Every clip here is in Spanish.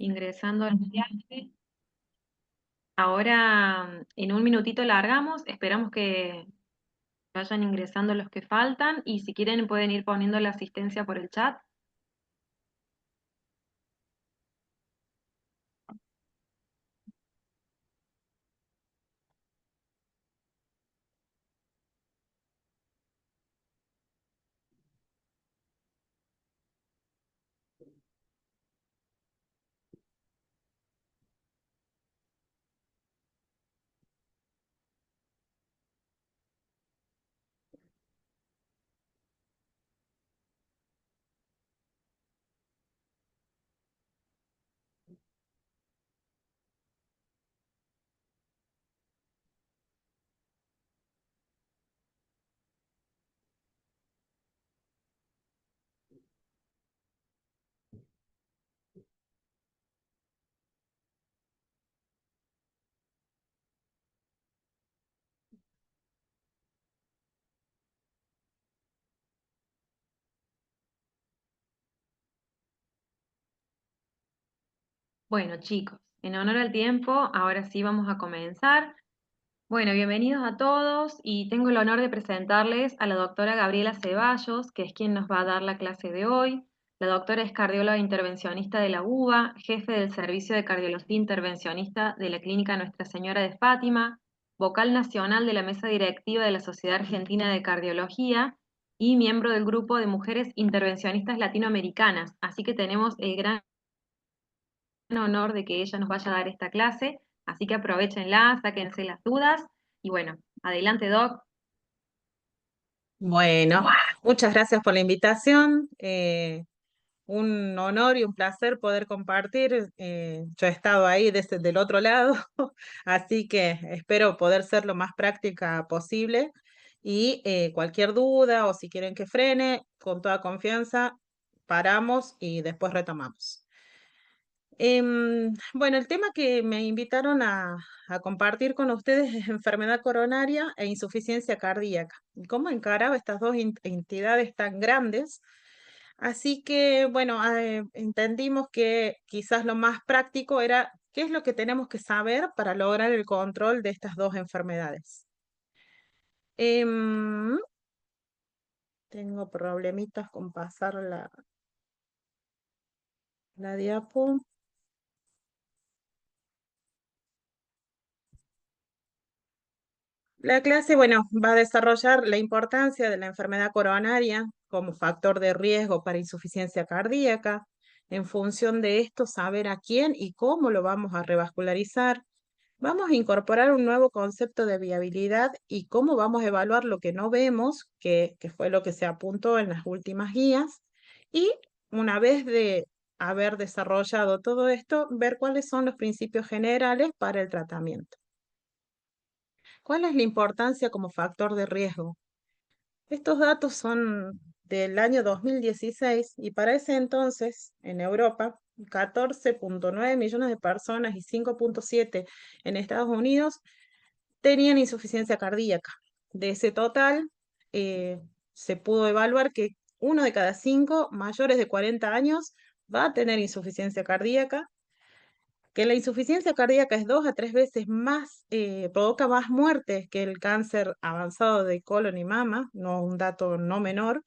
ingresando al viaje. Ahora, en un minutito largamos, esperamos que vayan ingresando los que faltan y si quieren pueden ir poniendo la asistencia por el chat. Bueno, chicos, en honor al tiempo, ahora sí vamos a comenzar. Bueno, bienvenidos a todos y tengo el honor de presentarles a la doctora Gabriela Ceballos, que es quien nos va a dar la clase de hoy. La doctora es cardióloga intervencionista de la UBA, jefe del Servicio de Cardiología Intervencionista de la Clínica Nuestra Señora de Fátima, vocal nacional de la mesa directiva de la Sociedad Argentina de Cardiología y miembro del grupo de mujeres intervencionistas latinoamericanas. Así que tenemos el gran honor de que ella nos vaya a dar esta clase, así que aprovechenla, sáquense las dudas y bueno, adelante Doc. Bueno, muchas gracias por la invitación. Un honor y un placer poder compartir. Yo he estado ahí desde del otro lado, así que espero poder ser lo más práctica posible. Y cualquier duda o si quieren que frene, con toda confianza, paramos y después retomamos. Bueno, el tema que me invitaron a compartir con ustedes es enfermedad coronaria e insuficiencia cardíaca. Y cómo encaraba estas dos entidades tan grandes. Así que, bueno, entendimos que quizás lo más práctico era qué es lo que tenemos que saber para lograr el control de estas dos enfermedades. Em, Tengo problemitas con pasar la diapo. La clase, bueno, va a desarrollar la importancia de la enfermedad coronaria como factor de riesgo para insuficiencia cardíaca. En función de esto, saber a quién y cómo lo vamos a revascularizar. Vamos a incorporar un nuevo concepto de viabilidad y cómo vamos a evaluar lo que no vemos, que fue lo que se apuntó en las últimas guías. Y una vez de haber desarrollado todo esto, ver cuáles son los principios generales para el tratamiento. ¿Cuál es la importancia como factor de riesgo? Estos datos son del año 2016 y para ese entonces en Europa 14,9 millones de personas y 5,7 en Estados Unidos tenían insuficiencia cardíaca. De ese total, se pudo evaluar que 1 de cada 5 mayores de 40 años va a tener insuficiencia cardíaca, que la insuficiencia cardíaca es 2 a 3 veces más, provoca más muertes que el cáncer avanzado de colon y mama, no un dato no menor.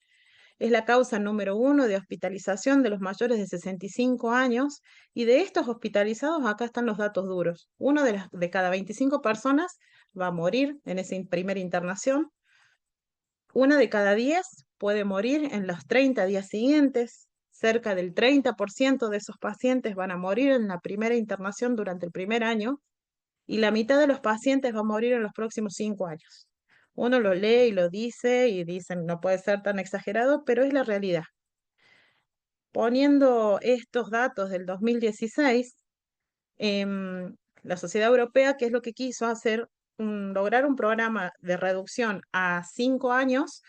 Es la causa número 1 de hospitalización de los mayores de 65 años y de estos hospitalizados acá están los datos duros. Uno de cada 25 personas va a morir en esa primera internación. 1 de cada 10 puede morir en los 30 días siguientes. Cerca del 30% de esos pacientes van a morir en la primera internación durante el primer año y la mitad de los pacientes va a morir en los próximos 5 años. Uno lo lee y lo dice y dicen no puede ser tan exagerado, pero es la realidad. Poniendo estos datos del 2016, la Sociedad Europea, ¿qué es lo que quiso hacer? Lograr un programa de reducción a 5 años,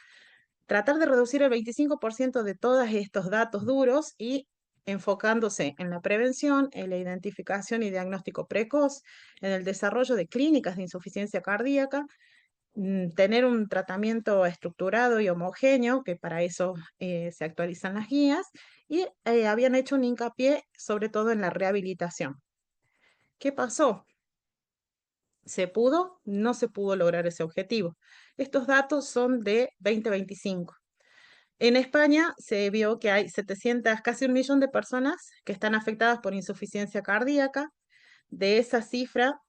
tratar de reducir el 25% de todos estos datos duros y enfocándose en la prevención, en la identificación y diagnóstico precoz, en el desarrollo de clínicas de insuficiencia cardíaca tener un tratamiento estructurado y homogéneo, que para eso se actualizan las guías, y habían hecho un hincapié sobre todo en la rehabilitación. ¿Qué pasó? ¿Se pudo? No se pudo lograr ese objetivo. Estos datos son de 2025. En España se vio que hay 700, casi 1 millón de personas que están afectadas por insuficiencia cardíaca. De esa cifra,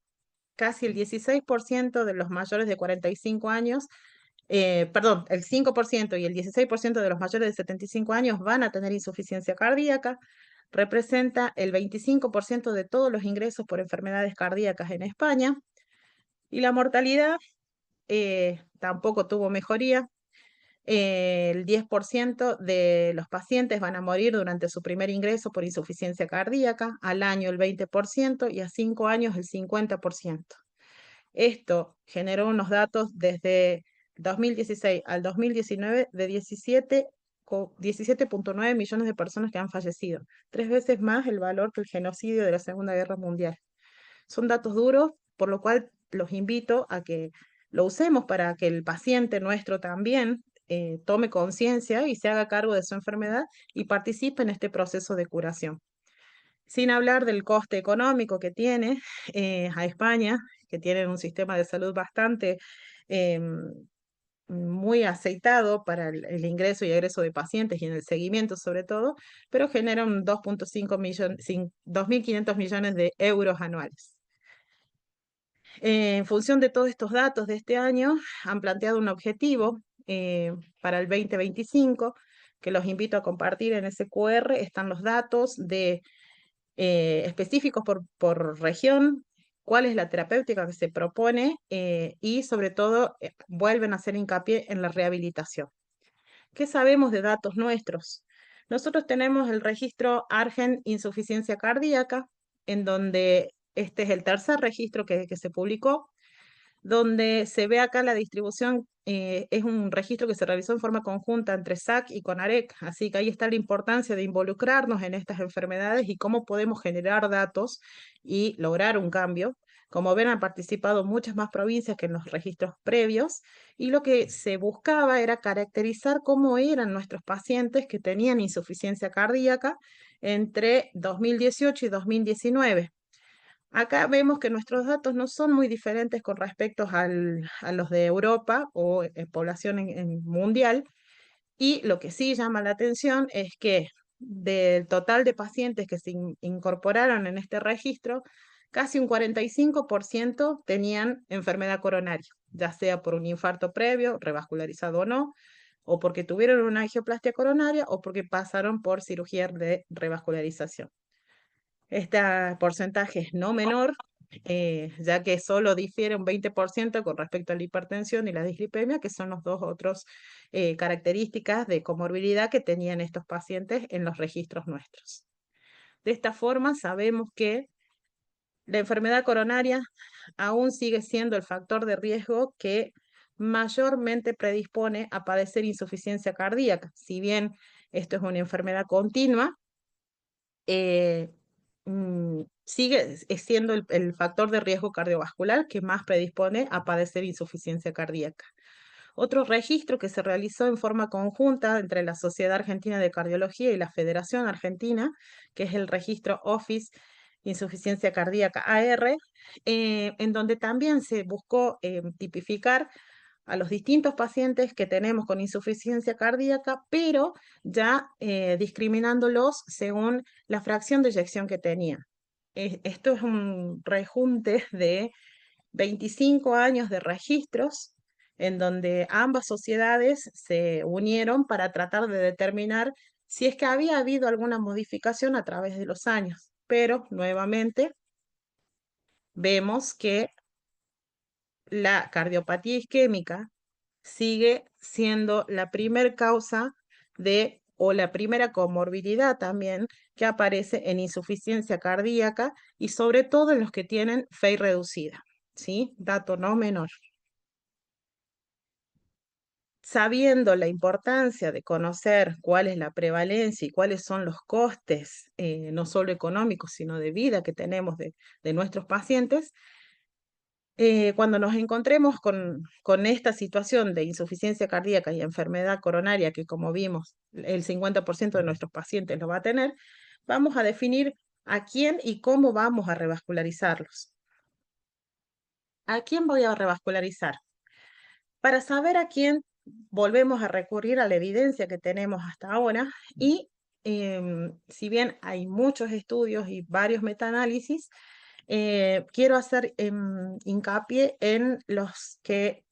casi el 16% de los mayores de 45 años, perdón, el 5% y el 16% de los mayores de 75 años van a tener insuficiencia cardíaca. Representa el 25% de todos los ingresos por enfermedades cardíacas en España. Y la mortalidad tampoco tuvo mejoría. El 10% de los pacientes van a morir durante su primer ingreso por insuficiencia cardíaca, al año el 20% y a 5 años el 50%. Esto generó unos datos desde 2016 al 2019 de 17,9 millones de personas que han fallecido, 3 veces más el valor que el genocidio de la Segunda Guerra Mundial. Son datos duros, por lo cual los invito a que lo usemos para que el paciente nuestro también tome conciencia y se haga cargo de su enfermedad y participe en este proceso de curación. Sin hablar del coste económico que tiene a España, que tienen un sistema de salud bastante muy aceitado para el ingreso y egreso de pacientes y en el seguimiento sobre todo, pero genera un 2,5 millones, 2.500 millones de euros anuales. En función de todos estos datos de este año, han planteado un objetivo para el 2025, que los invito a compartir en ese QR. Están los datos específicos por región, cuál es la terapéutica que se propone y sobre todo vuelven a hacer hincapié en la rehabilitación. ¿Qué sabemos de datos nuestros? Nosotros tenemos el registro Argen Insuficiencia Cardíaca, en donde este es el tercer registro que se publicó, donde se ve acá la distribución, es un registro que se realizó en forma conjunta entre SAC y CONAREC, así que ahí está la importancia de involucrarnos en estas enfermedades y cómo podemos generar datos y lograr un cambio. Como ven, han participado muchas más provincias que en los registros previos y lo que se buscaba era caracterizar cómo eran nuestros pacientes que tenían insuficiencia cardíaca entre 2018 y 2019. Acá vemos que nuestros datos no son muy diferentes con respecto a los de Europa o población en mundial. Y lo que sí llama la atención es que del total de pacientes que se incorporaron en este registro, casi un 45% tenían enfermedad coronaria, ya sea por un infarto previo, revascularizado o no, o porque tuvieron una angioplastia coronaria o porque pasaron por cirugía de revascularización. Este porcentaje es no menor, ya que solo difiere un 20% con respecto a la hipertensión y la dislipemia, que son los dos otros características de comorbilidad que tenían estos pacientes en los registros nuestros. De esta forma, sabemos que la enfermedad coronaria aún sigue siendo el factor de riesgo que mayormente predispone a padecer insuficiencia cardíaca. Si bien esto es una enfermedad continua, eh, sigue siendo el factor de riesgo cardiovascular que más predispone a padecer insuficiencia cardíaca. Otro registro que se realizó en forma conjunta entre la Sociedad Argentina de Cardiología y la Federación Argentina, que es el registro Office Insuficiencia Cardíaca AR, en donde también se buscó tipificar a los distintos pacientes que tenemos con insuficiencia cardíaca, pero ya discriminándolos según la fracción de eyección que tenían. Esto es un rejunte de 25 años de registros en donde ambas sociedades se unieron para tratar de determinar si es que había habido alguna modificación a través de los años. Pero nuevamente vemos que la cardiopatía isquémica sigue siendo la primer causa de, o la primera comorbilidad también que aparece en insuficiencia cardíaca y sobre todo en los que tienen fe reducida, ¿sí? Dato no menor. Sabiendo la importancia de conocer cuál es la prevalencia y cuáles son los costes, no solo económicos, sino de vida que tenemos de nuestros pacientes, Cuando nos encontremos con esta situación de insuficiencia cardíaca y enfermedad coronaria, que como vimos, el 50% de nuestros pacientes lo va a tener, vamos a definir a quién y cómo vamos a revascularizarlos. ¿A quién voy a revascularizar? Para saber a quién, volvemos a recurrir a la evidencia que tenemos hasta ahora y si bien hay muchos estudios y varios metaanálisis, quiero hacer hincapié en los que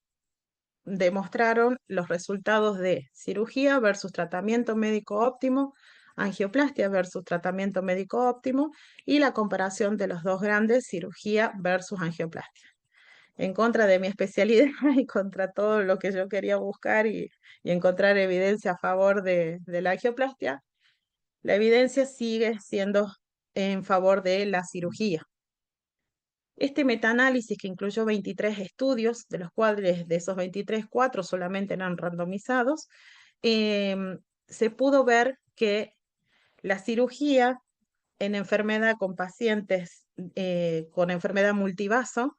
demostraron los resultados de cirugía versus tratamiento médico óptimo, angioplastia versus tratamiento médico óptimo y la comparación de los dos grandes, cirugía versus angioplastia. En contra de mi especialidad y contra todo lo que yo quería buscar y encontrar evidencia a favor de la angioplastia, la evidencia sigue siendo en favor de la cirugía. Este metaanálisis, que incluyó 23 estudios, de los cuales de esos 23, 4 solamente eran randomizados, se pudo ver que la cirugía en enfermedad con pacientes con enfermedad multivaso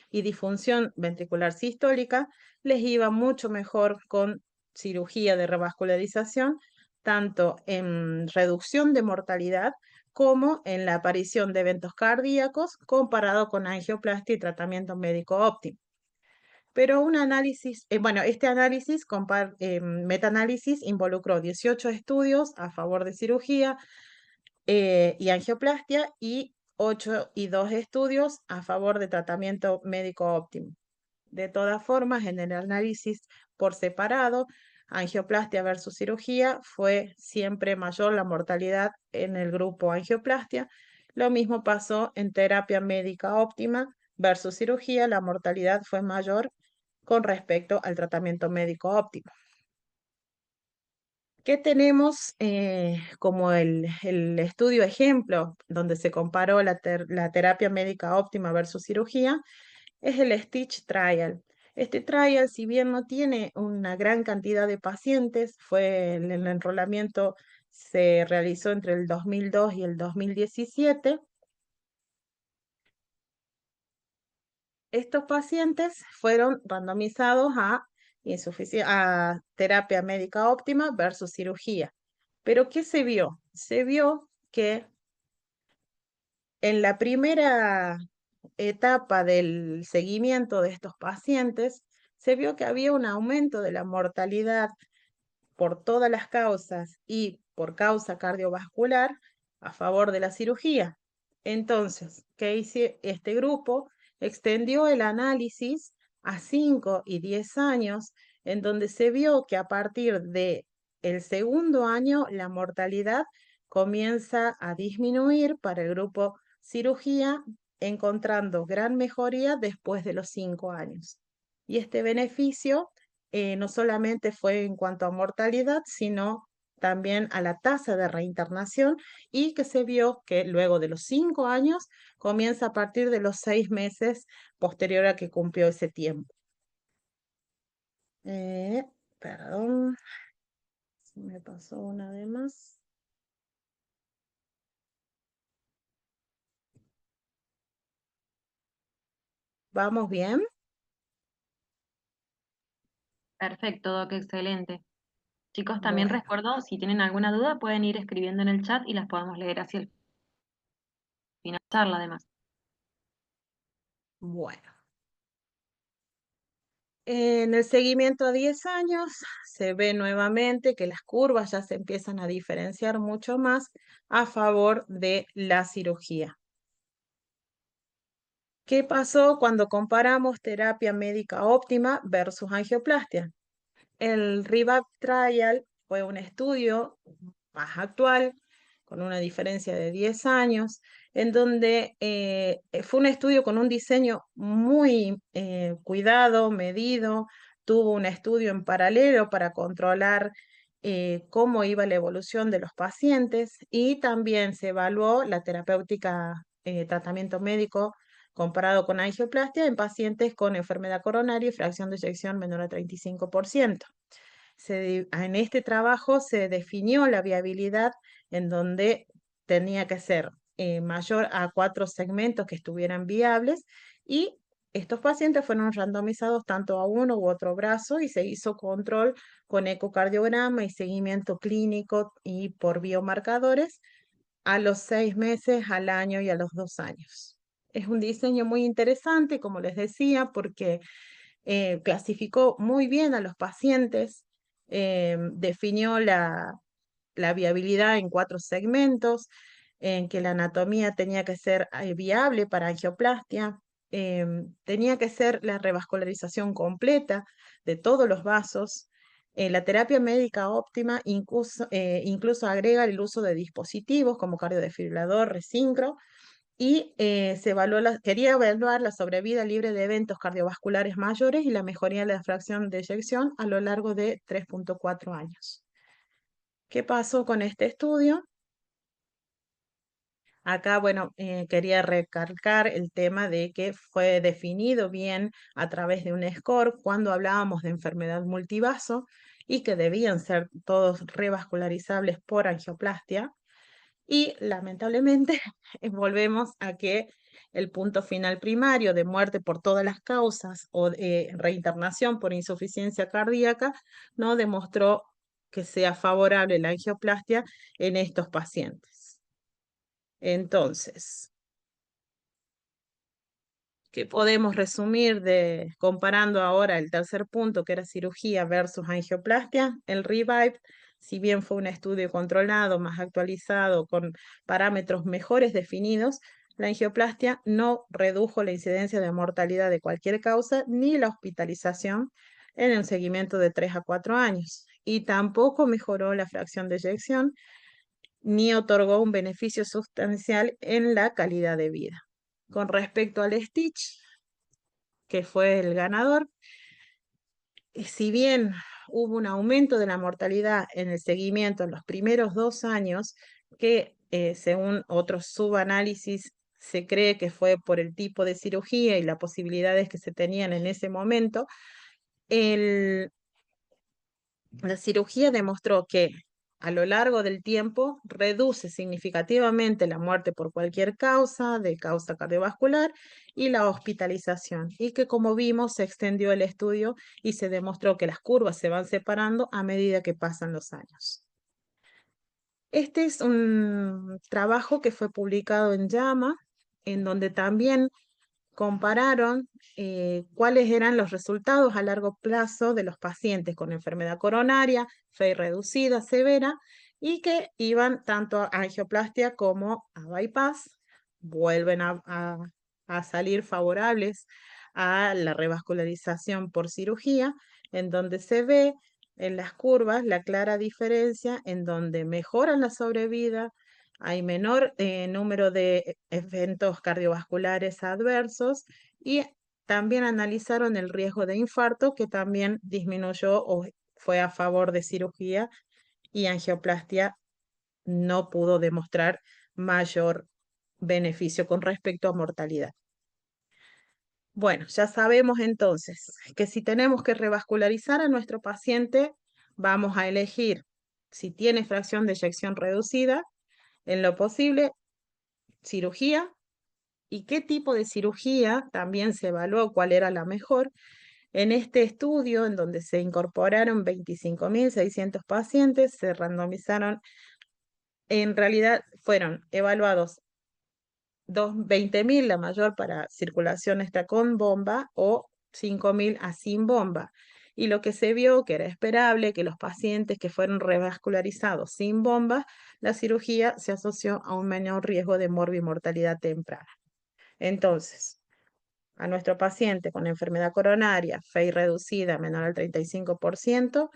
y disfunción ventricular sistólica les iba mucho mejor con cirugía de revascularización, tanto en reducción de mortalidad como en la aparición de eventos cardíacos comparado con angioplastia y tratamiento médico óptimo. Pero un análisis, bueno, este análisis, metaanálisis, involucró 18 estudios a favor de cirugía y angioplastia y 8 y 2 estudios a favor de tratamiento médico óptimo. De todas formas, en el análisis por separado, angioplastia versus cirugía, fue siempre mayor la mortalidad en el grupo angioplastia. Lo mismo pasó en terapia médica óptima versus cirugía, la mortalidad fue mayor con respecto al tratamiento médico óptimo. ¿Qué tenemos como el estudio ejemplo donde se comparó la terapia médica óptima versus cirugía? Es el Stitch Trial. Este trial, si bien no tiene una gran cantidad de pacientes, el enrolamiento se realizó entre el 2002 y el 2017. Estos pacientes fueron randomizados a terapia médica óptima versus cirugía. ¿Pero qué se vio? Se vio que en la primera etapa del seguimiento de estos pacientes, se vio que había un aumento de la mortalidad por todas las causas y por causa cardiovascular a favor de la cirugía. Entonces, ¿qué hizo este grupo? Extendió el análisis a 5 y 10 años, en donde se vio que a partir de el segundo año la mortalidad comienza a disminuir para el grupo cirugía, encontrando gran mejoría después de los 5 años. Y este beneficio no solamente fue en cuanto a mortalidad, sino también a la tasa de reinternación y que se vio que luego de los 5 años comienza a partir de los 6 meses posterior a que cumplió ese tiempo. Perdón, me pasó una de más. ¿Vamos bien? Perfecto, Doc, excelente. Chicos, también Bueno, recuerdo, si tienen alguna duda, pueden ir escribiendo en el chat y las podemos leer hacia el final de la charla, además. bueno. En el seguimiento a 10 años se ve nuevamente que las curvas ya se empiezan a diferenciar mucho más a favor de la cirugía. ¿Qué pasó cuando comparamos terapia médica óptima versus angioplastia? El REVAP Trial fue un estudio más actual, con una diferencia de 10 años, en donde fue un estudio con un diseño muy cuidado, medido, tuvo un estudio en paralelo para controlar cómo iba la evolución de los pacientes y también se evaluó la terapéutica tratamiento médico comparado con angioplastia en pacientes con enfermedad coronaria y fracción de eyección menor a 35%. En este trabajo se definió la viabilidad en donde tenía que ser mayor a 4 segmentos que estuvieran viables y Estos pacientes fueron randomizados tanto a uno u otro brazo y se hizo control con ecocardiograma y seguimiento clínico y por biomarcadores a los 6 meses, al año y a los 2 años. Es un diseño muy interesante, como les decía, porque clasificó muy bien a los pacientes, definió la viabilidad en 4 segmentos, en que la anatomía tenía que ser viable para angioplastia, tenía que ser la revascularización completa de todos los vasos. La terapia médica óptima incluso agrega el uso de dispositivos como cardiodesfibrilador, resincro, y quería evaluar la sobrevida libre de eventos cardiovasculares mayores y la mejoría de la fracción de eyección a lo largo de 3,4 años. ¿Qué pasó con este estudio? Acá, bueno, quería recalcar el tema de que fue definido bien a través de un score cuando hablábamos de enfermedad multivaso y que debían ser todos revascularizables por angioplastia. Y lamentablemente volvemos a que el punto final primario de muerte por todas las causas o reinternación por insuficiencia cardíaca no demostró que sea favorable la angioplastia en estos pacientes. Entonces, ¿qué podemos resumir comparando ahora el tercer punto, que era cirugía versus angioplastia? El REVIVE, si bien fue un estudio controlado, más actualizado, con parámetros mejores definidos, la angioplastia no redujo la incidencia de mortalidad de cualquier causa ni la hospitalización en un seguimiento de 3 a 4 años, y tampoco mejoró la fracción de eyección ni otorgó un beneficio sustancial en la calidad de vida. Con respecto al Stitch, que fue el ganador, si bien hubo un aumento de la mortalidad en el seguimiento en los primeros 2 años, que según otros subanálisis se cree que fue por el tipo de cirugía y las posibilidades que se tenían en ese momento, la cirugía demostró que a lo largo del tiempo reduce significativamente la muerte por cualquier causa, de causa cardiovascular, y la hospitalización, y que como vimos se extendió el estudio y se demostró que las curvas se van separando a medida que pasan los años. Este es un trabajo que fue publicado en JAMA, en donde también compararon cuáles eran los resultados a largo plazo de los pacientes con enfermedad coronaria, fe reducida, severa, y que iban tanto a angioplastia como a bypass, vuelven a salir favorables a la revascularización por cirugía, en donde se ve en las curvas la clara diferencia en donde mejoran la sobrevida, hay menor número de eventos cardiovasculares adversos, y también analizaron el riesgo de infarto, que también disminuyó o fue a favor de cirugía, y angioplastia no pudo demostrar mayor beneficio con respecto a mortalidad. Bueno, ya sabemos entonces que si tenemos que revascularizar a nuestro paciente, vamos a elegir si tiene fracción de eyección reducida, en lo posible cirugía, y qué tipo de cirugía también se evaluó cuál era la mejor. En este estudio, en donde se incorporaron 25.600 pacientes, se randomizaron, en realidad fueron evaluados 20.000, la mayor para circulación extra con bomba, o 5.000 a sin bomba. Y lo que se vio que era esperable, que los pacientes que fueron revascularizados sin bomba, la cirugía se asoció a un menor riesgo de morbimortalidad temprana. Entonces, a nuestro paciente con enfermedad coronaria, FEI reducida menor al 35%,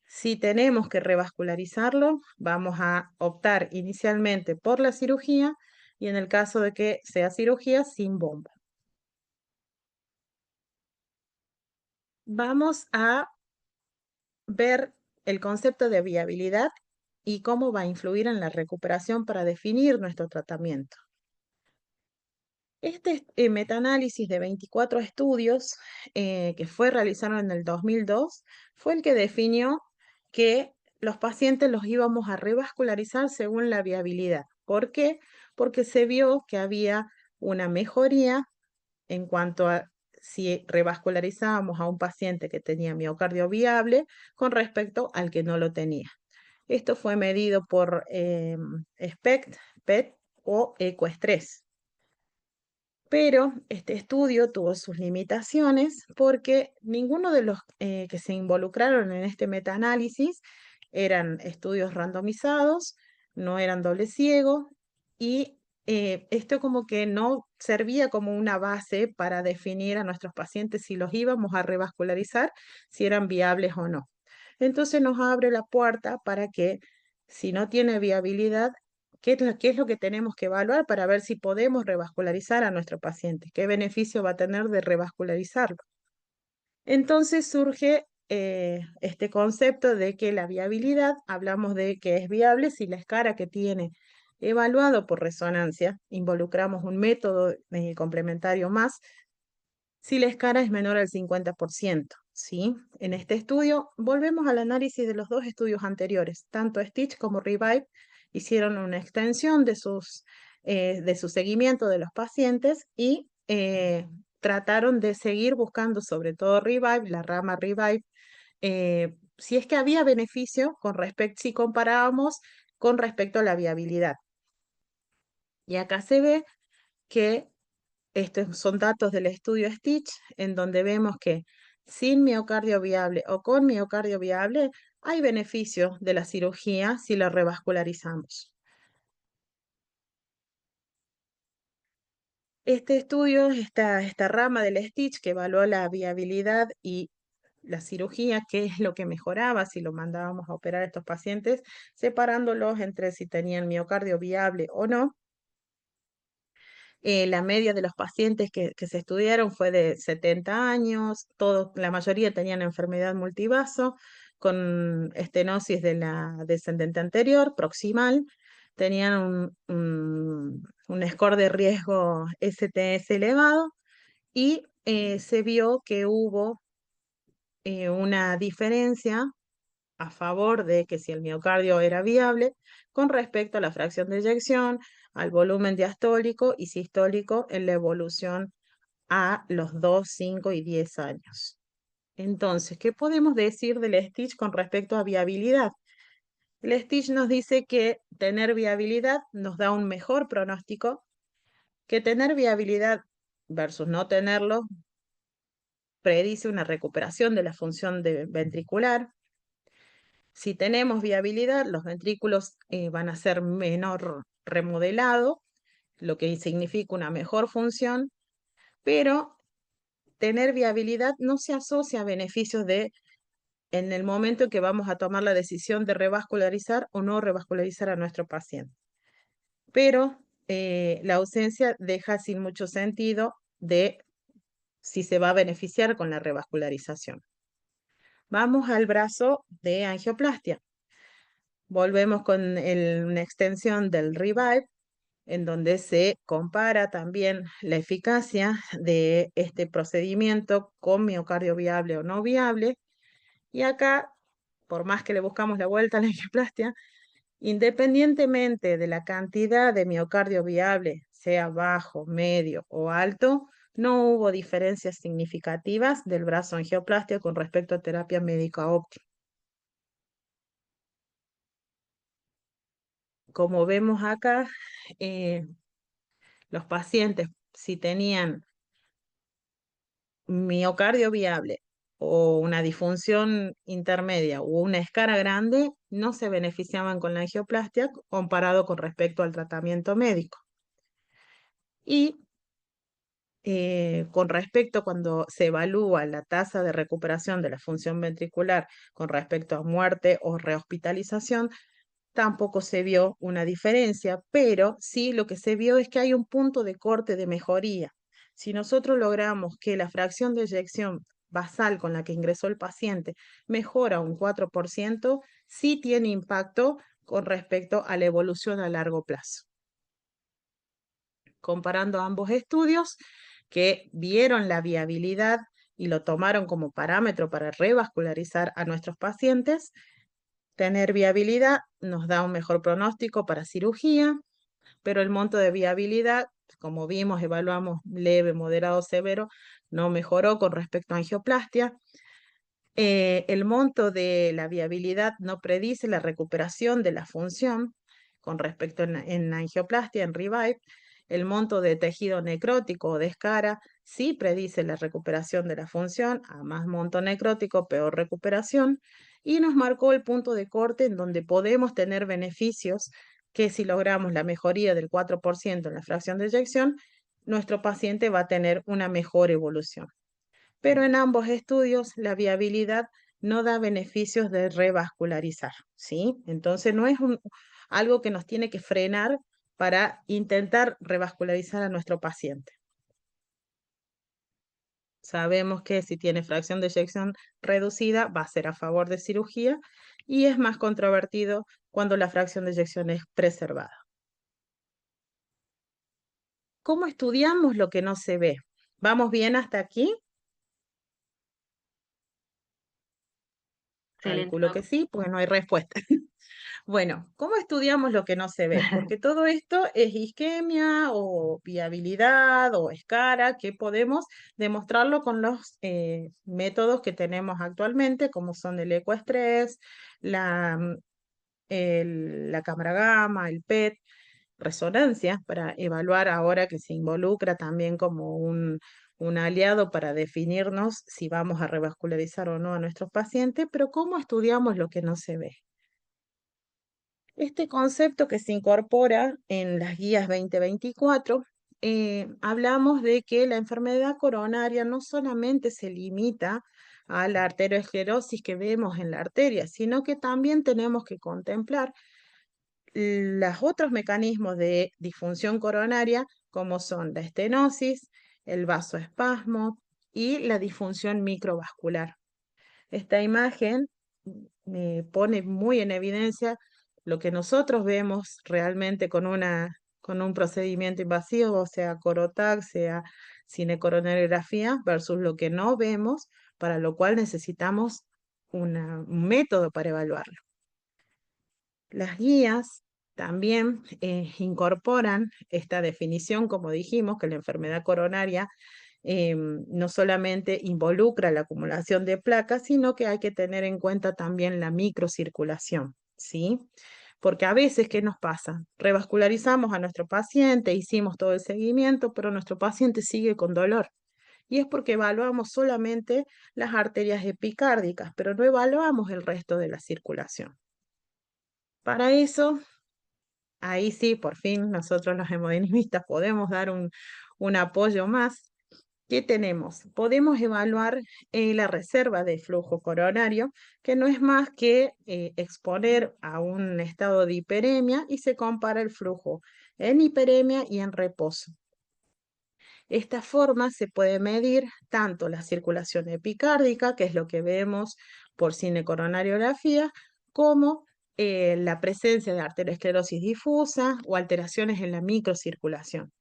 si tenemos que revascularizarlo, vamos a optar inicialmente por la cirugía, y en el caso de que sea cirugía, sin bomba. Vamos a ver el concepto de viabilidad y cómo va a influir en la recuperación para definir nuestro tratamiento. Este metaanálisis de 24 estudios que fue realizado en el 2002 fue el que definió que los pacientes los íbamos a revascularizar según la viabilidad. ¿Por qué? Porque se vio que había una mejoría en cuanto a si revascularizábamos a un paciente que tenía miocardio viable con respecto al que no lo tenía. Esto fue medido por SPECT, PET o ecoestrés. Pero este estudio tuvo sus limitaciones porque ninguno de los que se involucraron en este metaanálisis eran estudios randomizados, no eran doble ciego y esto como que no servía como una base para definir a nuestros pacientes si los íbamos a revascularizar, si eran viables o no. Entonces nos abre la puerta para que si no tiene viabilidad, qué es lo que tenemos que evaluar para ver si podemos revascularizar a nuestro paciente? ¿Qué beneficio va a tener de revascularizarlo? Entonces surge este concepto de que la viabilidad, hablamos de que es viable si la escara que tiene evaluado por resonancia, involucramos un método complementario más, si la escara es menor al 50%, ¿sí? En este estudio volvemos al análisis de los dos estudios anteriores, tanto Stitch como Revive hicieron una extensión de su seguimiento de los pacientes y trataron de seguir buscando, sobre todo Revive, la rama Revive, si es que había beneficio con respecto, si comparábamos con respecto a la viabilidad. Y acá se ve que estos son datos del estudio Stitch, en donde vemos que sin miocardio viable o con miocardio viable hay beneficio de la cirugía si la revascularizamos. Este estudio, esta rama del Stitch que evaluó la viabilidad y la cirugía, qué es lo que mejoraba si lo mandábamos a operar a estos pacientes, separándolos entre si tenían miocardio viable o no. La media de los pacientes que se estudiaron fue de 70 años, la mayoría tenían enfermedad multivaso con estenosis de la descendente anterior, proximal, tenían un score de riesgo STS elevado y se vio que hubo una diferencia a favor de que si el miocardio era viable con respecto a la fracción de eyección, al volumen diastólico y sistólico en la evolución a los 2, 5 y 10 años. Entonces, ¿qué podemos decir del Stitch con respecto a viabilidad? El Stitch nos dice que tener viabilidad nos da un mejor pronóstico, que tener viabilidad versus no tenerlo predice una recuperación de la función ventricular. Si tenemos viabilidad, los ventrículos van a ser menor remodelado, lo que significa una mejor función, pero tener viabilidad no se asocia a beneficios en el momento en que vamos a tomar la decisión de revascularizar o no revascularizar a nuestro paciente. Pero la ausencia deja sin mucho sentido de si se va a beneficiar con la revascularización. Vamos al brazo de angioplastia. Volvemos con una extensión del Revive, en donde se compara también la eficacia de este procedimiento con miocardio viable o no viable. Y acá, por más que le buscamos la vuelta a la angioplastia, independientemente de la cantidad de miocardio viable, sea bajo, medio o alto, no hubo diferencias significativas del brazo angioplastia con respecto a terapia médica óptima. Como vemos acá, los pacientes, si tenían miocardio viable o una disfunción intermedia o una escara grande, no se beneficiaban con la angioplastia comparado con respecto al tratamiento médico. Y con respecto cuando se evalúa la tasa de recuperación de la función ventricular con respecto a muerte o rehospitalización, tampoco se vio una diferencia, pero sí lo que se vio es que hay un punto de corte de mejoría. Si nosotros logramos que la fracción de eyección basal con la que ingresó el paciente mejora un 4%, sí tiene impacto con respecto a la evolución a largo plazo. Comparando ambos estudios que vieron la viabilidad y lo tomaron como parámetro para revascularizar a nuestros pacientes, tener viabilidad nos da un mejor pronóstico para cirugía, pero el monto de viabilidad como vimos, evaluamos leve, moderado, severo, no mejoró con respecto a angioplastia. El monto de la viabilidad no predice la recuperación de la función con respecto en angioplastia, en Revive. El monto de tejido necrótico o de escara sí predice la recuperación de la función, a más monto necrótico, peor recuperación, y nos marcó el punto de corte en donde podemos tener beneficios que si logramos la mejoría del 4% en la fracción de eyección, nuestro paciente va a tener una mejor evolución, pero en ambos estudios la viabilidad no da beneficios de revascularizar, ¿sí? Entonces no es algo que nos tiene que frenar para intentar revascularizar a nuestro paciente. Sabemos que si tiene fracción de eyección reducida va a ser a favor de cirugía y es más controvertido cuando la fracción de eyección es preservada. ¿Cómo estudiamos lo que no se ve? ¿Vamos bien hasta aquí? Excelente, Calculo doc. que sí, porque no hay respuesta. Bueno, ¿cómo estudiamos lo que no se ve? Porque todo esto es isquemia o viabilidad o escara que podemos demostrarlo con los métodos que tenemos actualmente, como son el ecoestrés, la cámara gamma, el PET, resonancia, para evaluar ahora que se involucra también como un aliado para definirnos si vamos a revascularizar o no a nuestros pacientes, pero ¿cómo estudiamos lo que no se ve? Este concepto que se incorpora en las guías 2024, hablamos de que la enfermedad coronaria no solamente se limita a la arteriosclerosis que vemos en la arteria, sino que también tenemos que contemplar los otros mecanismos de disfunción coronaria, como son la estenosis, el vasoespasmo y la disfunción microvascular. Esta imagen me pone muy en evidencia lo que nosotros vemos realmente con un procedimiento invasivo, sea corotac, sea cinecoronariografía, versus lo que no vemos, para lo cual necesitamos un método para evaluarlo. Las guías también incorporan esta definición, como dijimos, que la enfermedad coronaria no solamente involucra la acumulación de placas, sino que hay que tener en cuenta también la microcirculación, ¿sí? Porque a veces, ¿qué nos pasa? Revascularizamos a nuestro paciente, hicimos todo el seguimiento, pero nuestro paciente sigue con dolor. Y es porque evaluamos solamente las arterias epicárdicas, pero no evaluamos el resto de la circulación. Para eso, ahí sí, por fin, nosotros los hemodinamistas podemos dar un apoyo más. ¿Qué tenemos? Podemos evaluar la reserva de flujo coronario, que no es más que exponer a un estado de hiperemia y se compara el flujo en hiperemia y en reposo. Esta forma se puede medir tanto la circulación epicárdica, que es lo que vemos por cinecoronariografía, como la presencia de arteriosclerosis difusa o alteraciones en la microcirculación.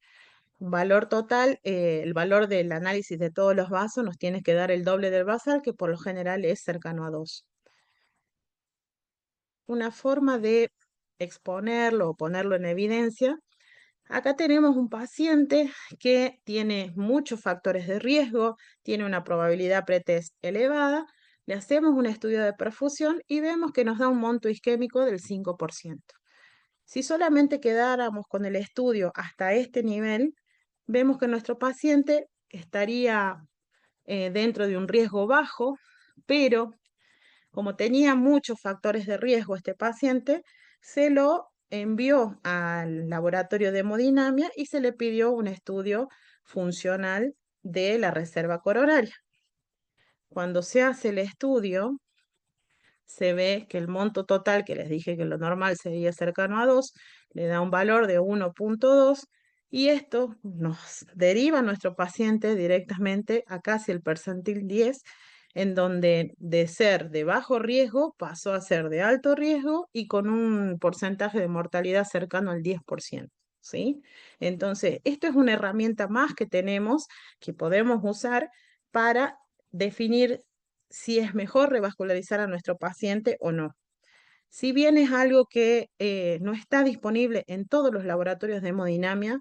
Valor total, el valor del análisis de todos los vasos nos tiene que dar el doble del basal, que por lo general es cercano a 2. Una forma de exponerlo o ponerlo en evidencia. Acá tenemos un paciente que tiene muchos factores de riesgo, tiene una probabilidad pretest elevada, le hacemos un estudio de perfusión y vemos que nos da un monto isquémico del 5%. Si solamente quedáramos con el estudio hasta este nivel, vemos que nuestro paciente estaría dentro de un riesgo bajo, pero como tenía muchos factores de riesgo este paciente, se lo envió al laboratorio de hemodinamia y se le pidió un estudio funcional de la reserva coronaria. Cuando se hace el estudio, se ve que el monto total, que les dije que lo normal sería cercano a 2, le da un valor de 1.2 y esto nos deriva a nuestro paciente directamente a casi el percentil 10, en donde de ser de bajo riesgo pasó a ser de alto riesgo y con un porcentaje de mortalidad cercano al 10%. ¿Sí? Entonces, esto es una herramienta más que tenemos, que podemos usar para definir si es mejor revascularizar a nuestro paciente o no. Si bien es algo que no está disponible en todos los laboratorios de hemodinamia,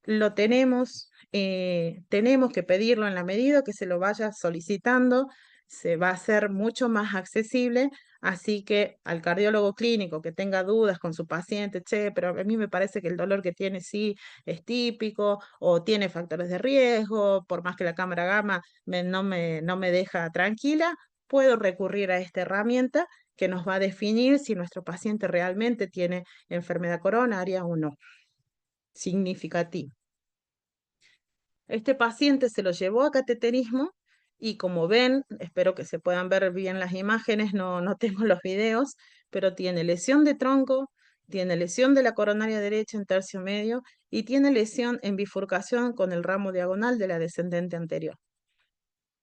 lo tenemos que pedirlo en la medida que se lo vaya solicitando, se va a hacer mucho más accesible, así que al cardiólogo clínico que tenga dudas con su paciente, che, pero a mí me parece que el dolor que tiene sí es típico o tiene factores de riesgo, por más que la cámara gamma no me deja tranquila, puedo recurrir a esta herramienta que nos va a definir si nuestro paciente realmente tiene enfermedad coronaria o no. Significativo. Este paciente se lo llevó a cateterismo y como ven, espero que se puedan ver bien las imágenes, no tengo los videos, pero tiene lesión de tronco, tiene lesión de la coronaria derecha en tercio medio y tiene lesión en bifurcación con el ramo diagonal de la descendente anterior.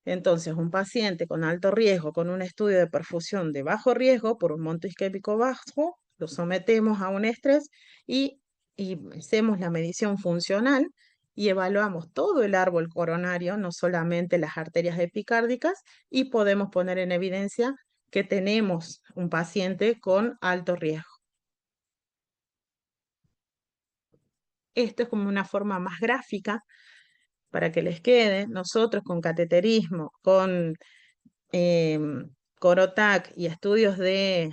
Entonces, un paciente con alto riesgo, con un estudio de perfusión de bajo riesgo por un monto isquémico bajo, lo sometemos a un estrés y hacemos la medición funcional y evaluamos todo el árbol coronario, no solamente las arterias epicárdicas, y podemos poner en evidencia que tenemos un paciente con alto riesgo. Esto es como una forma más gráfica para que les quede. Nosotros con cateterismo, con eh, Corotac y estudios de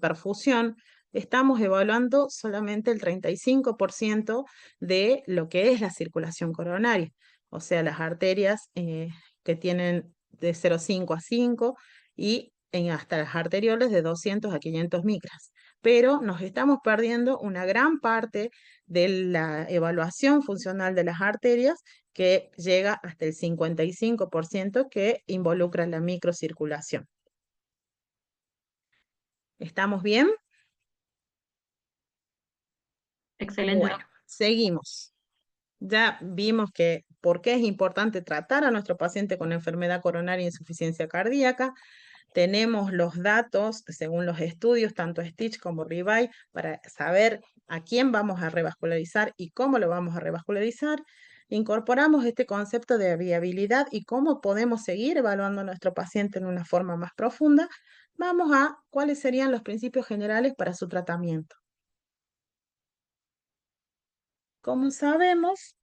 perfusión, estamos evaluando solamente el 35% de lo que es la circulación coronaria, o sea, las arterias que tienen de 0,5 a 5 y hasta las arterioles de 200 a 500 micras. Pero nos estamos perdiendo una gran parte de la evaluación funcional de las arterias que llega hasta el 55% que involucra la microcirculación. ¿Estamos bien? Excelente. Bueno, seguimos. Ya vimos que por qué es importante tratar a nuestro paciente con enfermedad coronaria e insuficiencia cardíaca. Tenemos los datos, según los estudios, tanto Stitch como Revive, para saber a quién vamos a revascularizar y cómo lo vamos a revascularizar. Incorporamos este concepto de viabilidad y cómo podemos seguir evaluando a nuestro paciente en una forma más profunda. Vamos a cuáles serían los principios generales para su tratamiento. Como sabemos,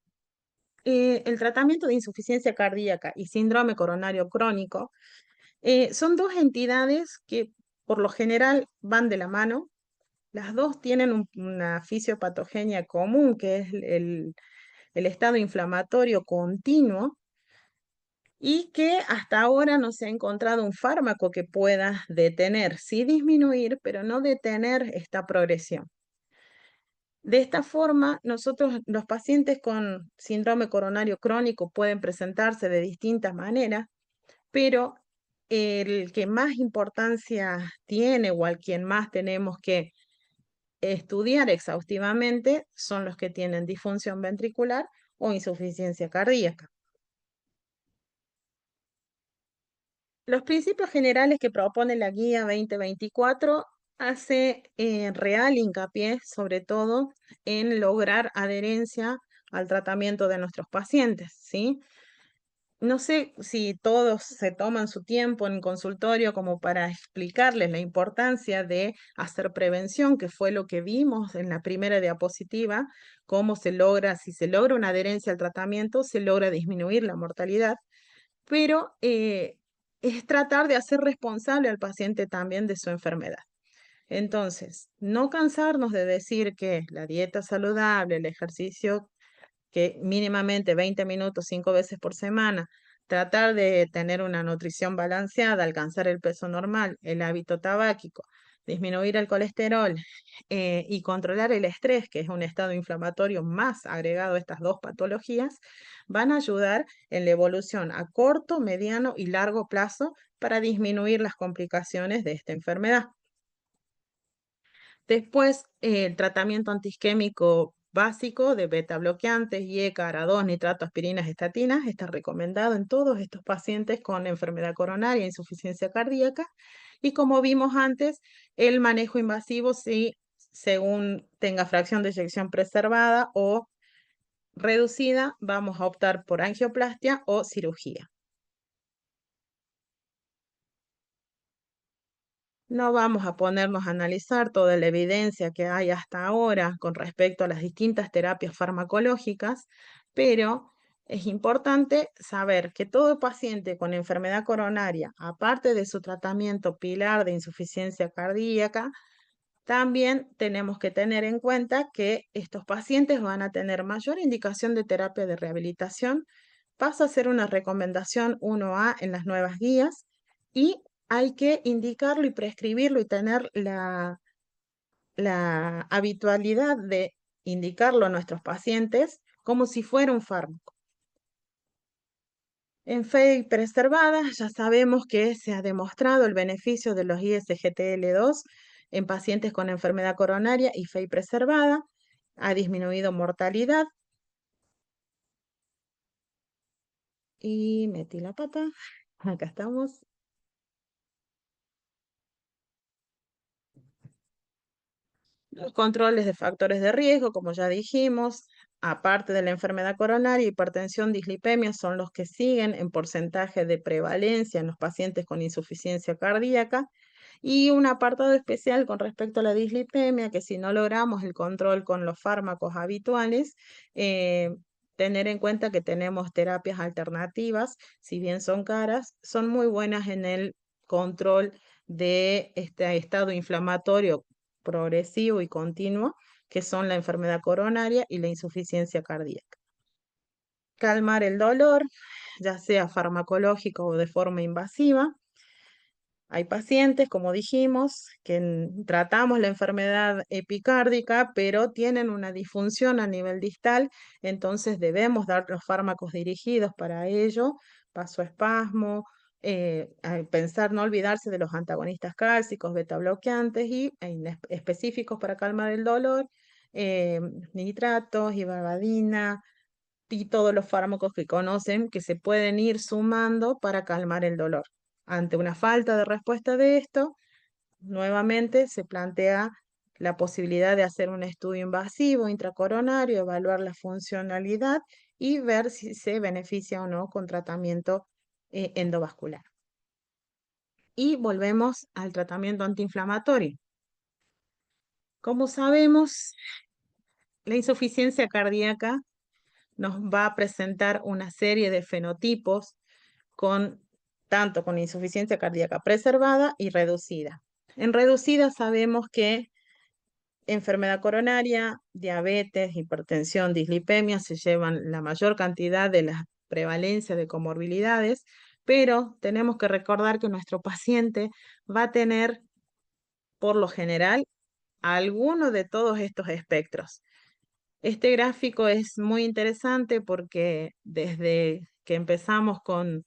el tratamiento de insuficiencia cardíaca y síndrome coronario crónico son dos entidades que por lo general van de la mano. Las dos tienen una fisiopatogenia común, que es el estado inflamatorio continuo, y que hasta ahora no se ha encontrado un fármaco que pueda detener, sí disminuir, pero no detener esta progresión. De esta forma, nosotros, los pacientes con síndrome coronario crónico pueden presentarse de distintas maneras, pero el que más importancia tiene o al quien más tenemos que estudiar exhaustivamente son los que tienen disfunción ventricular o insuficiencia cardíaca. Los principios generales que propone la guía 2024 hace real hincapié sobre todo en lograr adherencia al tratamiento de nuestros pacientes, ¿sí? No sé si todos se toman su tiempo en consultorio como para explicarles la importancia de hacer prevención, que fue lo que vimos en la primera diapositiva, cómo se logra, si se logra una adherencia al tratamiento, se logra disminuir la mortalidad, pero es tratar de hacer responsable al paciente también de su enfermedad. Entonces, no cansarnos de decir que la dieta saludable, el ejercicio que mínimamente 20 minutos 5 veces por semana, tratar de tener una nutrición balanceada, alcanzar el peso normal, el hábito tabáquico, disminuir el colesterol y controlar el estrés, que es un estado inflamatorio más agregado a estas dos patologías, van a ayudar en la evolución a corto, mediano y largo plazo para disminuir las complicaciones de esta enfermedad. Después, el tratamiento antiisquémico básico de beta bloqueantes, IECA, ARA2, nitrato, aspirinas, estatinas, está recomendado en todos estos pacientes con enfermedad coronaria, insuficiencia cardíaca. Y como vimos antes, el manejo invasivo, si según tenga fracción de eyección preservada o reducida, vamos a optar por angioplastia o cirugía. No vamos a ponernos a analizar toda la evidencia que hay hasta ahora con respecto a las distintas terapias farmacológicas, pero es importante saber que todo paciente con enfermedad coronaria, aparte de su tratamiento pilar de insuficiencia cardíaca, también tenemos que tener en cuenta que estos pacientes van a tener mayor indicación de terapia de rehabilitación. Pasa a ser una recomendación 1A en las nuevas guías y hay que indicarlo y prescribirlo y tener la habitualidad de indicarlo a nuestros pacientes como si fuera un fármaco. En fe preservada ya sabemos que se ha demostrado el beneficio de los ISGTL2 en pacientes con enfermedad coronaria y fe preservada. Ha disminuido mortalidad. Y metí la pata. Acá estamos. Los controles de factores de riesgo, como ya dijimos, aparte de la enfermedad coronaria, hipertensión, dislipemia, son los que siguen en porcentaje de prevalencia en los pacientes con insuficiencia cardíaca. Y un apartado especial con respecto a la dislipemia, que si no logramos el control con los fármacos habituales, tener en cuenta que tenemos terapias alternativas, si bien son caras, son muy buenas en el control de este estado inflamatorio progresivo y continuo, que son la enfermedad coronaria y la insuficiencia cardíaca. Calmar el dolor, ya sea farmacológico o de forma invasiva. Hay pacientes, como dijimos, que tratamos la enfermedad epicárdica, pero tienen una disfunción a nivel distal, entonces debemos dar los fármacos dirigidos para ello, vasoespasmo, pensar no olvidarse de los antagonistas cálcicos, beta bloqueantes y específicos para calmar el dolor, eh, nitratos, ibarbadina y todos los fármacos que conocen que se pueden ir sumando para calmar el dolor. Ante una falta de respuesta de esto, nuevamente se plantea la posibilidad de hacer un estudio invasivo intracoronario, evaluar la funcionalidad y ver si se beneficia o no con tratamiento endovascular. Y volvemos al tratamiento antiinflamatorio. Como sabemos, la insuficiencia cardíaca nos va a presentar una serie de fenotipos con tanto con insuficiencia cardíaca preservada y reducida. En reducida sabemos que enfermedad coronaria, diabetes, hipertensión, dislipemia se llevan la mayor cantidad de la prevalencia de comorbilidades, pero tenemos que recordar que nuestro paciente va a tener, por lo general, alguno de todos estos espectros. Este gráfico es muy interesante porque desde que empezamos con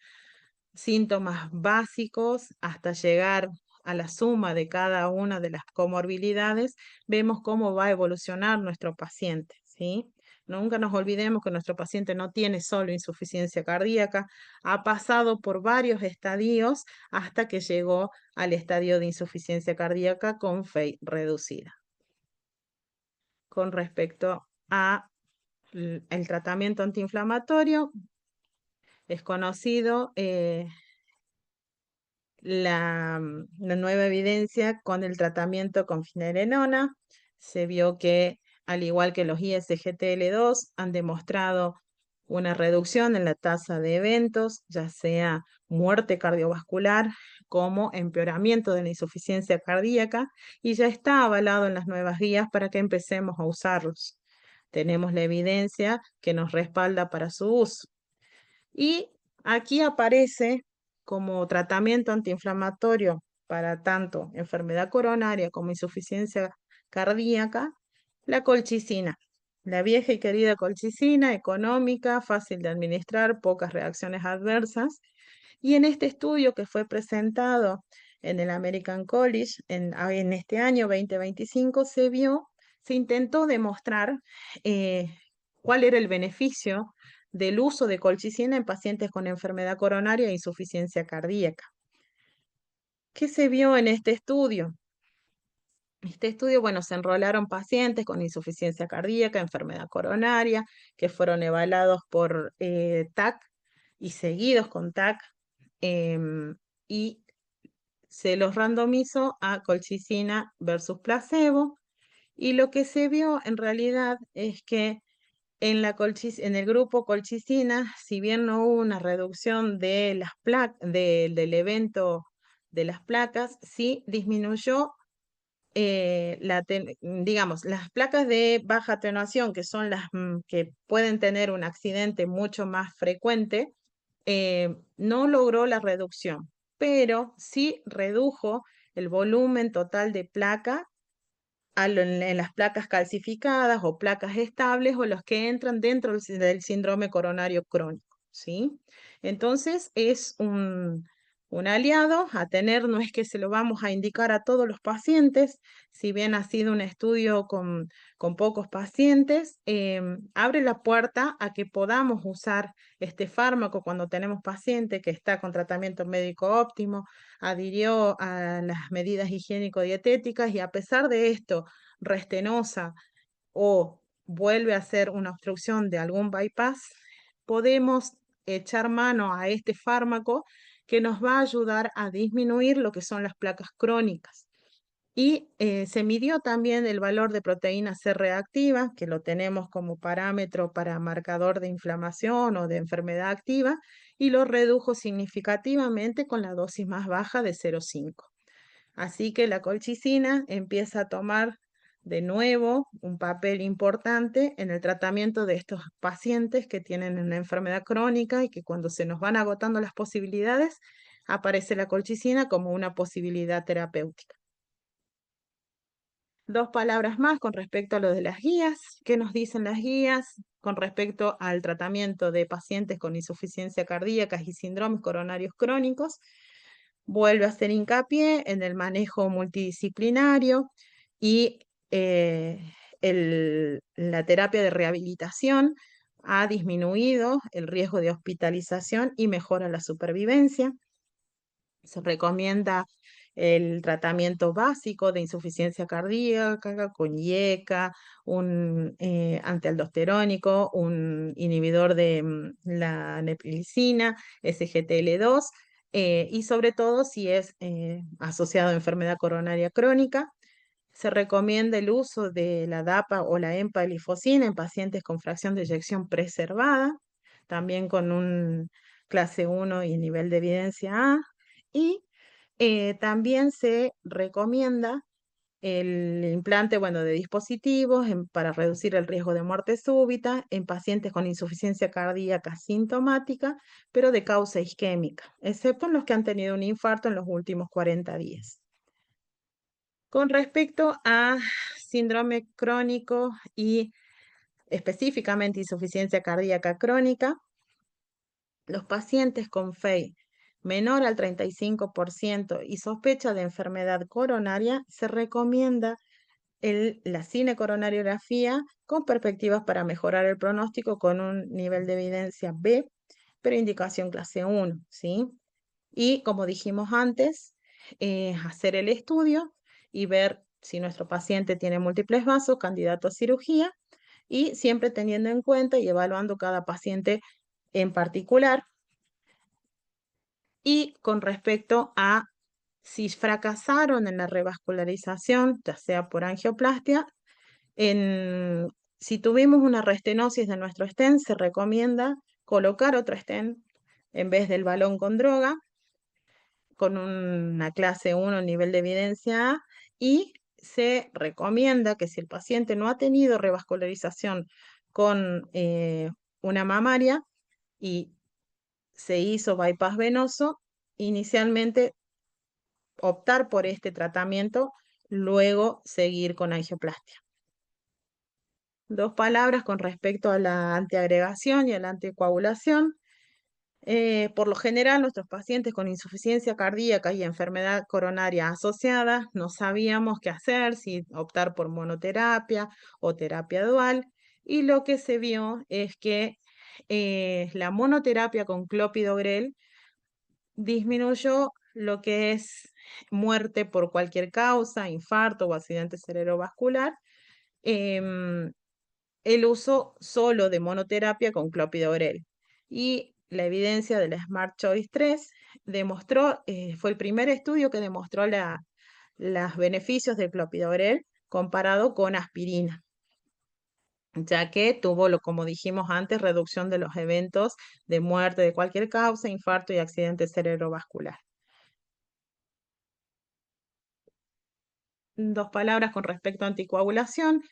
síntomas básicos hasta llegar a la suma de cada una de las comorbilidades, vemos cómo va a evolucionar nuestro paciente, ¿sí? Nunca nos olvidemos que nuestro paciente no tiene solo insuficiencia cardíaca, ha pasado por varios estadios hasta que llegó al estadio de insuficiencia cardíaca con FEI reducida. Con respecto a el tratamiento antiinflamatorio, es conocido la nueva evidencia con el tratamiento con finerenona. Se vio que, al igual que los ISGTL2, han demostrado una reducción en la tasa de eventos, ya sea muerte cardiovascular como empeoramiento de la insuficiencia cardíaca, y ya está avalado en las nuevas guías para que empecemos a usarlos. Tenemos la evidencia que nos respalda para su uso. Y aquí aparece como tratamiento antiinflamatorio para tanto enfermedad coronaria como insuficiencia cardíaca, la colchicina. La vieja y querida colchicina, económica, fácil de administrar, pocas reacciones adversas. Y en este estudio que fue presentado en el American College en este año 2025, se intentó demostrar cuál era el beneficio del uso de colchicina en pacientes con enfermedad coronaria e insuficiencia cardíaca. ¿Qué se vio en este estudio? Este estudio, bueno, se enrolaron pacientes con insuficiencia cardíaca, enfermedad coronaria, que fueron evaluados por TAC y seguidos con TAC, y se los randomizó a colchicina versus placebo y lo que se vio en realidad es que en el grupo colchicina, si bien no hubo una reducción de las del evento de las placas, sí disminuyó digamos, las placas de baja atenuación, que son las que pueden tener un accidente mucho más frecuente, no logró la reducción, pero sí redujo el volumen total de placa en las placas calcificadas o placas estables o los que entran dentro del síndrome coronario crónico, ¿sí? Entonces es un aliado a tener, no es que se lo vamos a indicar a todos los pacientes, si bien ha sido un estudio con pocos pacientes, abre la puerta a que podamos usar este fármaco cuando tenemos paciente que está con tratamiento médico óptimo, adhirió a las medidas higiénico-dietéticas y a pesar de esto restenosa o vuelve a ser una obstrucción de algún bypass, podemos echar mano a este fármaco que nos va a ayudar a disminuir lo que son las placas crónicas. Y se midió también el valor de proteína C reactiva, que lo tenemos como parámetro para marcador de inflamación o de enfermedad activa, y lo redujo significativamente con la dosis más baja de 0,5. Así que la colchicina empieza a tomar de nuevo un papel importante en el tratamiento de estos pacientes que tienen una enfermedad crónica y que cuando se nos van agotando las posibilidades, aparece la colchicina como una posibilidad terapéutica. Dos palabras más con respecto a lo de las guías. ¿Qué nos dicen las guías con respecto al tratamiento de pacientes con insuficiencia cardíaca y síndromes coronarios crónicos? Vuelve a hacer hincapié en el manejo multidisciplinario y la terapia de rehabilitación ha disminuido el riesgo de hospitalización y mejora la supervivencia. Se recomienda el tratamiento básico de insuficiencia cardíaca con IECA, un antialdosterónico, un inhibidor de la neprilicina, SGTL2, y sobre todo si es asociado a enfermedad coronaria crónica. Se recomienda el uso de la DAPA o la empaglifosina en pacientes con fracción de eyección preservada, también con un clase 1 y nivel de evidencia A. Y también se recomienda el implante, bueno, de dispositivos para reducir el riesgo de muerte súbita en pacientes con insuficiencia cardíaca sintomática, pero de causa isquémica, excepto en los que han tenido un infarto en los últimos 40 días. Con respecto a síndrome crónico y específicamente insuficiencia cardíaca crónica, los pacientes con FEI menor al 35% y sospecha de enfermedad coronaria, se recomienda la cinecoronariografía con perspectivas para mejorar el pronóstico con un nivel de evidencia B, pero indicación clase 1, ¿sí? Y como dijimos antes, hacer el estudio y ver si nuestro paciente tiene múltiples vasos, candidato a cirugía, y siempre teniendo en cuenta y evaluando cada paciente en particular. Y con respecto a si fracasaron en la revascularización, ya sea por angioplastia, si tuvimos una restenosis de nuestro stent, se recomienda colocar otro stent en vez del balón con droga, con una clase 1 nivel de evidencia A, y se recomienda que si el paciente no ha tenido revascularización con una mamaria y se hizo bypass venoso, inicialmente optar por este tratamiento, luego seguir con angioplastia. Dos palabras con respecto a la antiagregación y a la anticoagulación. Por lo general, nuestros pacientes con insuficiencia cardíaca y enfermedad coronaria asociada no sabíamos qué hacer, si optar por monoterapia o terapia dual, y lo que se vio es que la monoterapia con clopidogrel disminuyó lo que es muerte por cualquier causa, infarto o accidente cerebrovascular, em, el uso solo de monoterapia con clopidogrel. Y la evidencia de la Smart Choice 3 demostró, fue el primer estudio que demostró los beneficios del clopidogrel comparado con aspirina, ya que tuvo, como dijimos antes, reducción de los eventos de muerte de cualquier causa, infarto y accidente cerebrovascular. Dos palabras con respecto a anticoagulación.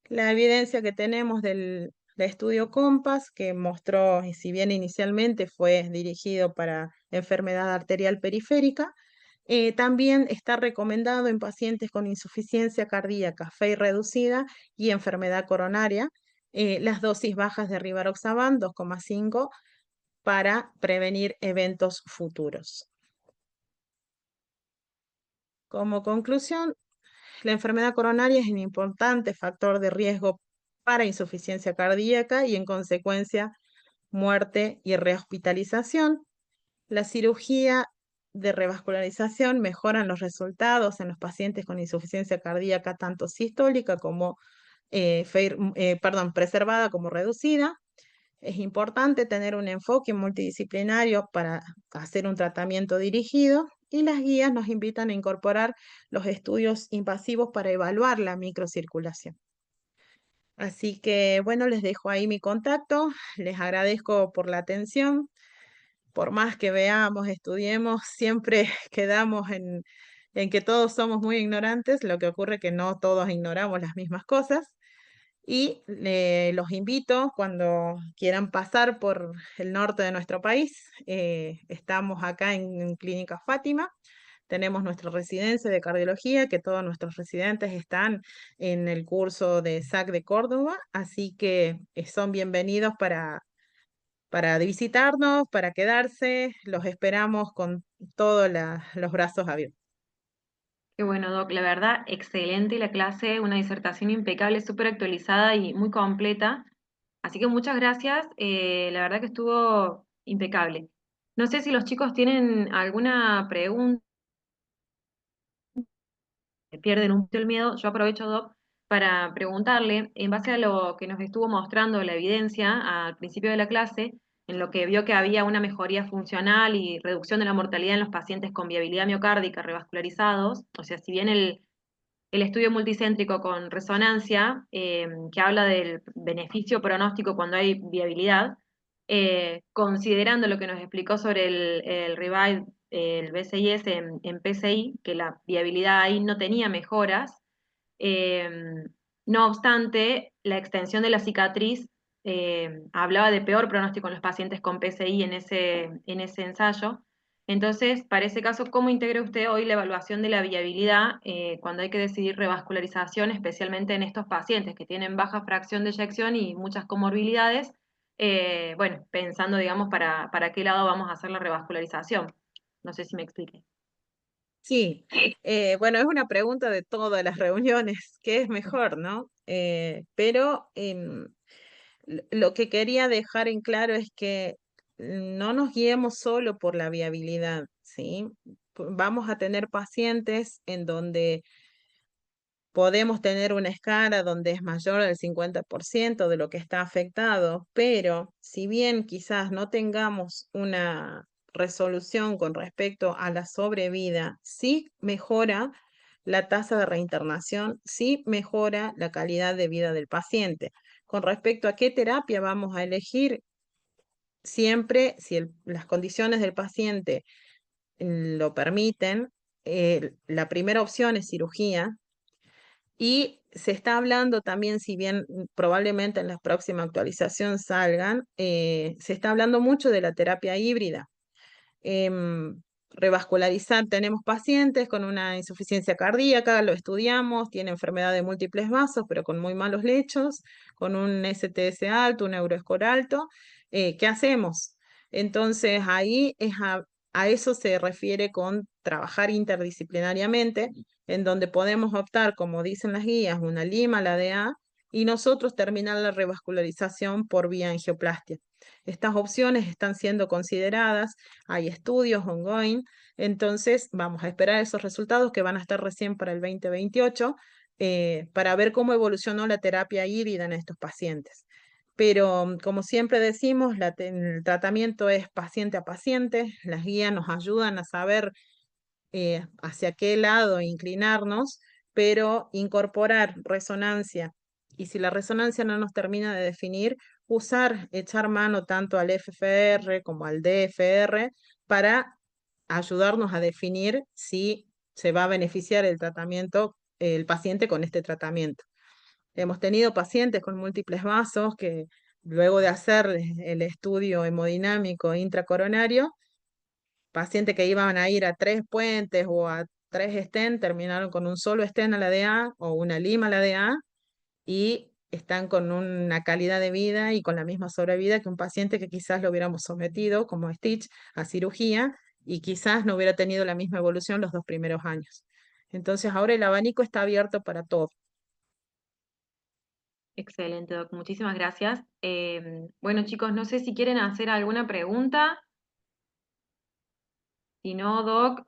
La evidencia que tenemos del estudio COMPAS, que mostró, y si bien inicialmente fue dirigido para enfermedad arterial periférica, también está recomendado en pacientes con insuficiencia cardíaca, FEI reducida y enfermedad coronaria, las dosis bajas de rivaroxaban 2,5 para prevenir eventos futuros. Como conclusión, la enfermedad coronaria es un importante factor de riesgo para insuficiencia cardíaca y en consecuencia muerte y rehospitalización. La cirugía de revascularización mejoran los resultados en los pacientes con insuficiencia cardíaca tanto sistólica como preservada como reducida. Es importante tener un enfoque multidisciplinario para hacer un tratamiento dirigido y las guías nos invitan a incorporar los estudios invasivos para evaluar la microcirculación. Así que bueno, les dejo ahí mi contacto, les agradezco por la atención. Por más que veamos, estudiemos, siempre quedamos en que todos somos muy ignorantes, lo que ocurre que no todos ignoramos las mismas cosas. Y los invito cuando quieran pasar por el norte de nuestro país. Estamos acá en Clínica Fátima. Tenemos nuestra residencia de cardiología, que todos nuestros residentes están en el curso de SAC de Córdoba, así que son bienvenidos para visitarnos, para quedarse. Los esperamos con todos los brazos abiertos. Qué bueno, Doc, la verdad, excelente la clase, una disertación impecable, súper actualizada y muy completa. Así que muchas gracias, la verdad que estuvo impecable. No sé si los chicos tienen alguna pregunta, pierden un poquito el miedo. Yo aprovecho, Doc, para preguntarle, en base a lo que nos estuvo mostrando la evidencia al principio de la clase, en lo que vio que había una mejoría funcional y reducción de la mortalidad en los pacientes con viabilidad miocárdica revascularizados, o sea, si bien el estudio multicéntrico con resonancia, que habla del beneficio pronóstico cuando hay viabilidad, considerando lo que nos explicó sobre el Revive, el BCIS en PCI, que la viabilidad ahí no tenía mejoras. eh, no obstante, la extensión de la cicatriz hablaba de peor pronóstico en los pacientes con PCI en ese ensayo. Entonces, para ese caso, ¿cómo integra usted hoy la evaluación de la viabilidad cuando hay que decidir revascularización, especialmente en estos pacientes que tienen baja fracción de eyección y muchas comorbilidades? Bueno, pensando, digamos, para qué lado vamos a hacer la revascularización. No sé si me explique. Sí, bueno, es una pregunta de todas las reuniones, ¿qué es mejor, no? Pero lo que quería dejar en claro es que no nos guiemos solo por la viabilidad, ¿sí? Vamos a tener pacientes en donde podemos tener una escala donde es mayor del 50% de lo que está afectado, pero si bien quizás no tengamos una resolución con respecto a la sobrevida, sí mejora la tasa de reinternación, sí mejora la calidad de vida del paciente. Con respecto a qué terapia vamos a elegir, siempre, si las condiciones del paciente lo permiten, la primera opción es cirugía, y se está hablando también, si bien probablemente en la próxima actualización salgan, se está hablando mucho de la terapia híbrida. Revascularizar, tenemos pacientes con una insuficiencia cardíaca, lo estudiamos, tiene enfermedad de múltiples vasos, pero con muy malos lechos, con un STS alto, un Euroscore alto. ¿Qué hacemos? Entonces ahí a eso se refiere con trabajar interdisciplinariamente, en donde podemos optar, como dicen las guías, una lima, la DA, y nosotros terminar la revascularización por vía angioplastia. Estas opciones están siendo consideradas, hay estudios ongoing, entonces vamos a esperar esos resultados que van a estar recién para el 2028 para ver cómo evolucionó la terapia híbrida en estos pacientes. pero como siempre decimos, el tratamiento es paciente a paciente, las guías nos ayudan a saber hacia qué lado inclinarnos, pero incorporar resonancia. Y si la resonancia no nos termina de definir, echar mano tanto al FFR como al DFR para ayudarnos a definir si se va a beneficiar el tratamiento, el paciente con este tratamiento. Hemos tenido pacientes con múltiples vasos que luego de hacer el estudio hemodinámico intracoronario, pacientes que iban a ir a 3 puentes o a 3 stent, terminaron con un solo stent a la DA o una lima a la DA y están con una calidad de vida y con la misma sobrevida que un paciente que quizás lo hubiéramos sometido, como Stitch, a cirugía y quizás no hubiera tenido la misma evolución los 2 primeros años. Entonces ahora el abanico está abierto para todo. Excelente, Doc. Muchísimas gracias. Bueno, chicos, no sé si quieren hacer alguna pregunta. Si no, Doc,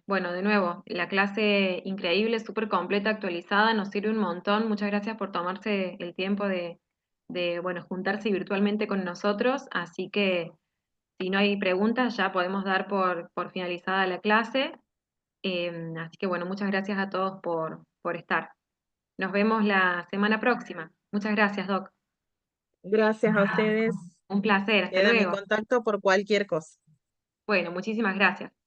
bueno, de nuevo, la clase increíble, súper completa, actualizada, nos sirve un montón. Muchas gracias por tomarse el tiempo bueno, juntarse virtualmente con nosotros. Así que si no hay preguntas, ya podemos dar por finalizada la clase. Así que bueno, muchas gracias a todos por estar. Nos vemos la semana próxima. Muchas gracias, Doc. Gracias a ustedes. Un placer, hasta Quedan en luego. contacto por cualquier cosa. Bueno, muchísimas gracias.